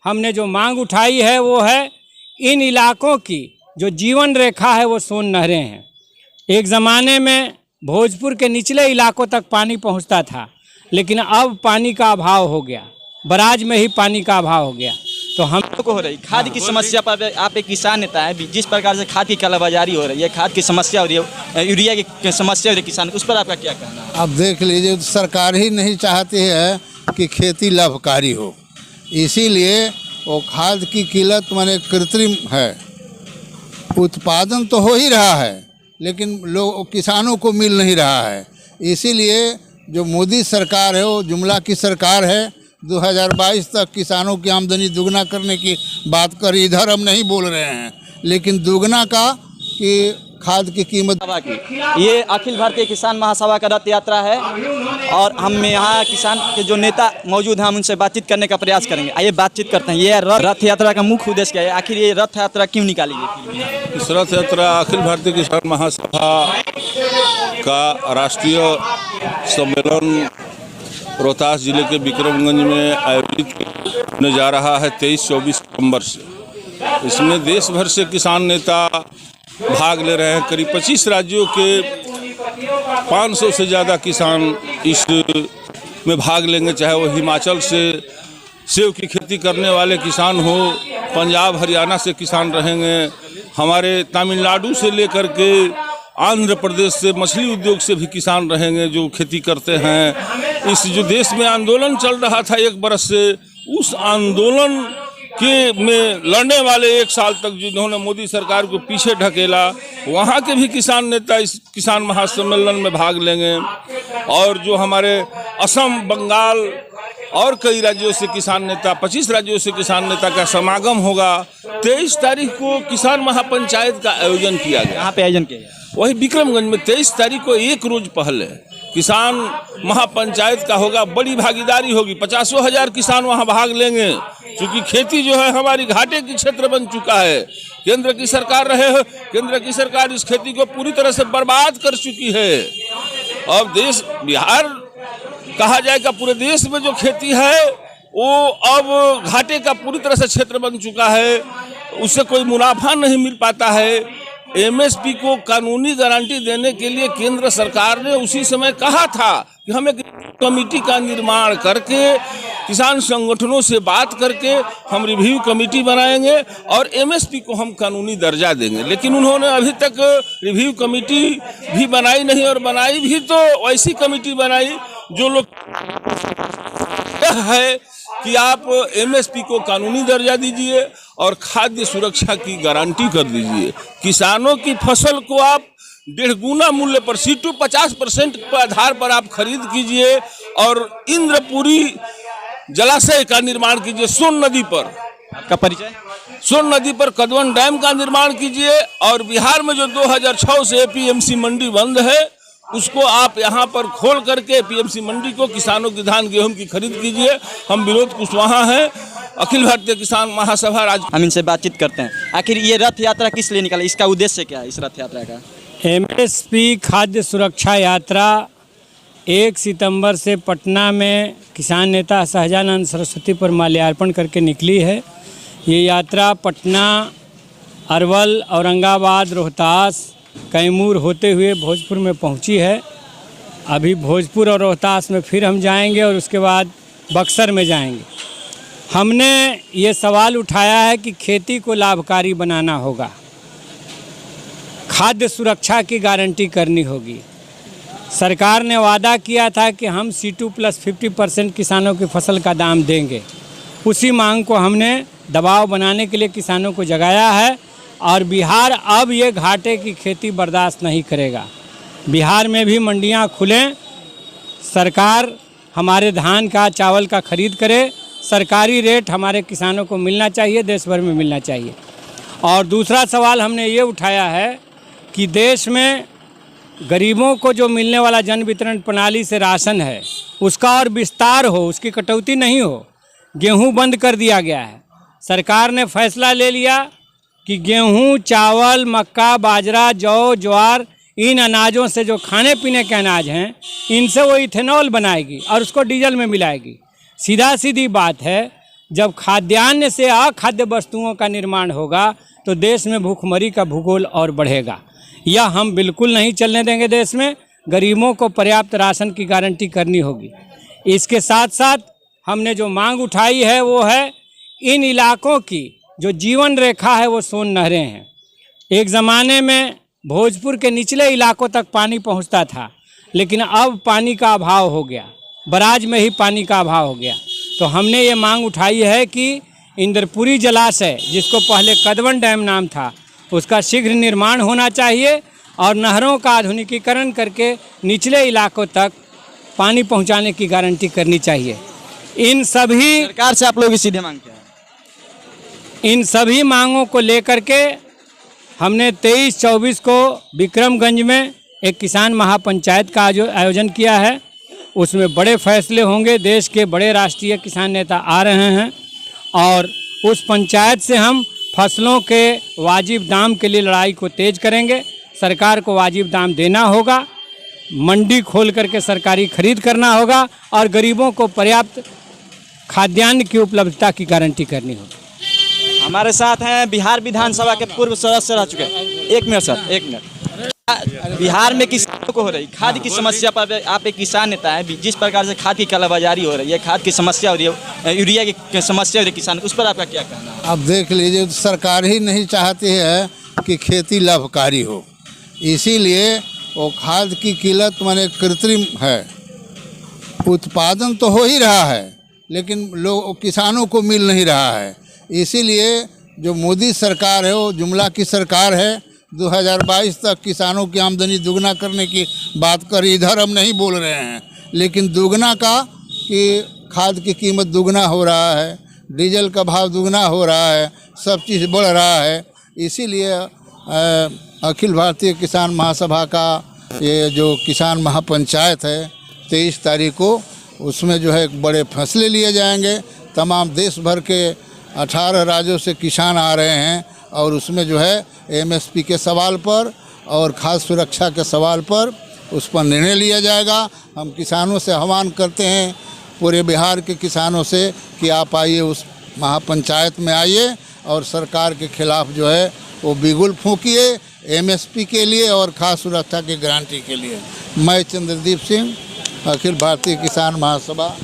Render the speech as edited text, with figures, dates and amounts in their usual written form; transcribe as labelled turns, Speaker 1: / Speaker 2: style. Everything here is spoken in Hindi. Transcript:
Speaker 1: हमने जो मांग उठाई है वो है इन इलाकों की जो जीवन रेखा है वो सोन नहरें हैं। एक ज़माने में भोजपुर के निचले इलाकों तक पानी पहुंचता था, लेकिन अब पानी का अभाव हो गया, बराज में ही पानी का अभाव हो गया। तो हम
Speaker 2: को हो रही खाद की समस्या पर आप एक किसान नेता है, जिस प्रकार से खाद की कालाबाजारी हो रही है, खाद की समस्या हो रही है, यूरिया की समस्या हो रही है किसान, उस पर आपका क्या कहना है?
Speaker 3: अब देख लीजिए, सरकार ही नहीं चाहती है कि खेती लाभकारी हो, इसीलिए वो खाद की किल्लत माने कृत्रिम है। उत्पादन तो हो ही रहा है लेकिन लोग किसानों को मिल नहीं रहा है। इसीलिए जो मोदी सरकार है वो जुमला की सरकार है। 2022 तक किसानों की आमदनी दुगना करने की बात कर, इधर हम नहीं बोल रहे हैं, लेकिन दुगना का कि खाद की कीमत
Speaker 2: की। ये अखिल भारतीय किसान महासभा का रथ यात्रा है और हम यहाँ किसान के जो नेता मौजूद हैं, हम उनसे बातचीत करने का प्रयास करेंगे। आइए बातचीत करते हैं। ये रथ यात्रा का मुख्य उद्देश्य क्या है? आखिर ये रथ यात्रा क्यों निकाली गई थी?
Speaker 4: इस रथ यात्रा अखिल भारतीय किसान महासभा का राष्ट्रीय सम्मेलन रोहतास जिले के विक्रमगंज में आयोजित होने जा रहा है 23-24 सितंबर से। इसमें देश भर से किसान नेता भाग ले रहे हैं। करीब 25 राज्यों के 500 से ज़्यादा किसान इस में भाग लेंगे, चाहे वो हिमाचल से सेब की खेती करने वाले किसान हो, पंजाब हरियाणा से किसान रहेंगे, हमारे तमिलनाडु से लेकर के आंध्र प्रदेश से मछली उद्योग से भी किसान रहेंगे जो खेती करते हैं। इस जो देश में आंदोलन चल रहा था 1 बरस से, उस आंदोलन के में लड़ने वाले 1 साल तक जिन्होंने मोदी सरकार को पीछे ढकेला, वहाँ के भी किसान नेता इस किसान महासम्मेलन में भाग लेंगे। और जो हमारे असम, बंगाल और कई राज्यों से किसान नेता, 25 राज्यों से किसान नेता का समागम होगा। 23 तारीख को किसान महापंचायत का आयोजन किया गया।
Speaker 2: यहाँ पे आयोजन किया गया
Speaker 4: वही विक्रमगंज में 23 तारीख को, एक रोज पहले किसान महापंचायत का होगा। बड़ी भागीदारी होगी, 50,000 किसान वहां भाग लेंगे, क्योंकि खेती जो है हमारी घाटे की क्षेत्र बन चुका है। केंद्र की सरकार केंद्र की सरकार इस खेती को पूरी तरह से बर्बाद कर चुकी है। अब देश बिहार कहा जाएगा, पूरे देश में जो खेती है वो अब घाटे का पूरी तरह से क्षेत्र बन चुका है, उससे कोई मुनाफा नहीं मिल पाता है। एमएसपी को कानूनी गारंटी देने के लिए केंद्र सरकार ने उसी समय कहा था कि हम एक कमेटी का निर्माण करके किसान संगठनों से बात करके हम रिव्यू कमेटी बनाएंगे और एमएसपी को हम कानूनी दर्जा देंगे। लेकिन उन्होंने अभी तक रिव्यू कमेटी भी बनाई नहीं, और बनाई भी तो ऐसी कमेटी बनाई जो लोग है कि आप एमएसपी को कानूनी दर्जा दीजिए और खाद्य सुरक्षा की गारंटी कर दीजिए। किसानों की फसल को आप 1.5 गुना मूल्य पर C2 50% के आधार पर आप खरीद कीजिए और इंद्रपुरी जलाशय का निर्माण कीजिए। सोन नदी पर
Speaker 2: आपका परिचय?
Speaker 4: सोन नदी पर कदवन डैम का निर्माण कीजिए और बिहार में जो 2006 से एपीएमसी मंडी बंद है उसको आप यहाँ पर खोल करके पीएमसी मंडी को किसानों की धान गेहूं की खरीद कीजिए। हम विनोद कुशवाहा हैं, अखिल भारतीय किसान महासभा
Speaker 2: हम इनसे बातचीत करते हैं। आखिर ये रथ यात्रा किस लिए निकाला, इसका उद्देश्य क्या है इस रथ यात्रा का?
Speaker 1: एमएसपी खाद्य सुरक्षा यात्रा 1 सितंबर से पटना में किसान नेता सहजानंद सरस्वती पर माल्यार्पण करके निकली है। ये यात्रा पटना, अरवल, औरंगाबाद, रोहतास, कैमूर होते हुए भोजपुर में पहुंची है। अभी भोजपुर और रोहतास में फिर हम जाएंगे और उसके बाद बक्सर में जाएंगे। हमने ये सवाल उठाया है कि खेती को लाभकारी बनाना होगा, खाद्य सुरक्षा की गारंटी करनी होगी। सरकार ने वादा किया था कि हम C2 + 50% किसानों की फसल का दाम देंगे। उसी मांग को हमने दबाव बनाने के लिए किसानों को जगाया है और बिहार अब ये घाटे की खेती बर्दाश्त नहीं करेगा। बिहार में भी मंडियां खुलें, सरकार हमारे धान का, चावल का खरीद करे, सरकारी रेट हमारे किसानों को मिलना चाहिए, देश भर में मिलना चाहिए। और दूसरा सवाल हमने ये उठाया है कि देश में गरीबों को जो मिलने वाला जन वितरण प्रणाली से राशन है उसका और विस्तार हो, उसकी कटौती नहीं हो। गेहूं बंद कर दिया गया है। सरकार ने फैसला ले लिया कि गेहूं, चावल, मक्का, बाजरा, जौ, ज्वार, इन अनाजों से जो खाने पीने के अनाज हैं इनसे वो इथेनॉल बनाएगी और उसको डीजल में मिलाएगी। सीधा सीधी बात है, जब खाद्यान्न से अखाद्य वस्तुओं का निर्माण होगा तो देश में भूखमरी का भूगोल और बढ़ेगा। यह हम बिल्कुल नहीं चलने देंगे। देश में गरीबों को पर्याप्त राशन की गारंटी करनी होगी। इसके साथ साथ हमने जो मांग उठाई है वो है इन इलाकों की जो जीवन रेखा है वो सोन नहरें हैं। एक ज़माने में भोजपुर के निचले इलाकों तक पानी पहुंचता था, लेकिन अब पानी का अभाव हो गया, बराज में ही पानी का अभाव हो गया। तो हमने ये मांग उठाई है कि इंद्रपुरी जलाशय, जिसको पहले कदवन डैम नाम था, उसका शीघ्र निर्माण होना चाहिए और नहरों का आधुनिकीकरण करके निचले इलाकों तक पानी पहुंचाने की गारंटी करनी चाहिए। इन
Speaker 2: सरकार से आप लोग सीधे मांग क्या है?
Speaker 1: इन सभी मांगों को लेकर के हमने 23-24 को विक्रमगंज में एक किसान महापंचायत का आयोजन किया है। उसमें बड़े फैसले होंगे। देश के बड़े राष्ट्रीय किसान नेता आ रहे हैं और उस पंचायत से हम फसलों के वाजिब दाम के लिए लड़ाई को तेज करेंगे। सरकार को वाजिब दाम देना होगा, मंडी खोल करके सरकारी खरीद करना होगा और गरीबों को पर्याप्त खाद्यान्न की उपलब्धता की गारंटी करनी होगी।
Speaker 2: हमारे साथ हैं बिहार विधानसभा के पूर्व सदस्य रह चुके हैं। एक मिनट सर, एक मिनट। बिहार में किसानों को हो रही खाद की समस्या पर आप एक किसान नेता हैं, जिस प्रकार से खाद की कालाबाजारी हो रही है, खाद की समस्या हो रही है, यूरिया की समस्या हो रही है किसान, उस पर आपका क्या कहना है?
Speaker 3: अब देख लीजिए, सरकार ही नहीं चाहती है कि खेती लाभकारी हो, इसीलिए वो खाद की किल्लत माने कृत्रिम है। उत्पादन तो हो ही रहा है लेकिन लोग किसानों को मिल नहीं रहा है। इसीलिए जो मोदी सरकार है वो जुमला की सरकार है। 2022 तक किसानों की आमदनी दुगना करने की बात कर, इधर हम नहीं बोल रहे हैं, लेकिन दुगना का कि खाद की कीमत दुगना हो रहा है, डीजल का भाव दुगना हो रहा है, सब चीज़ बढ़ रहा है। इसीलिए अखिल भारतीय किसान महासभा का ये जो किसान महापंचायत है 23 तारीख को, उसमें जो है बड़े फैसले लिए जाएंगे। तमाम देश भर के 18 राज्यों से किसान आ रहे हैं और उसमें जो है एमएसपी के सवाल पर और खाद्य सुरक्षा के सवाल पर उस पर निर्णय लिया जाएगा। हम किसानों से आह्वान करते हैं, पूरे बिहार के किसानों से, कि आप आइए, उस महापंचायत में आइए और सरकार के खिलाफ जो है वो बिगुल फूंकिए एमएसपी के लिए और खाद्य सुरक्षा की गारंटी के लिए। मैं चंद्रदीप सिंह, अखिल भारतीय किसान महासभा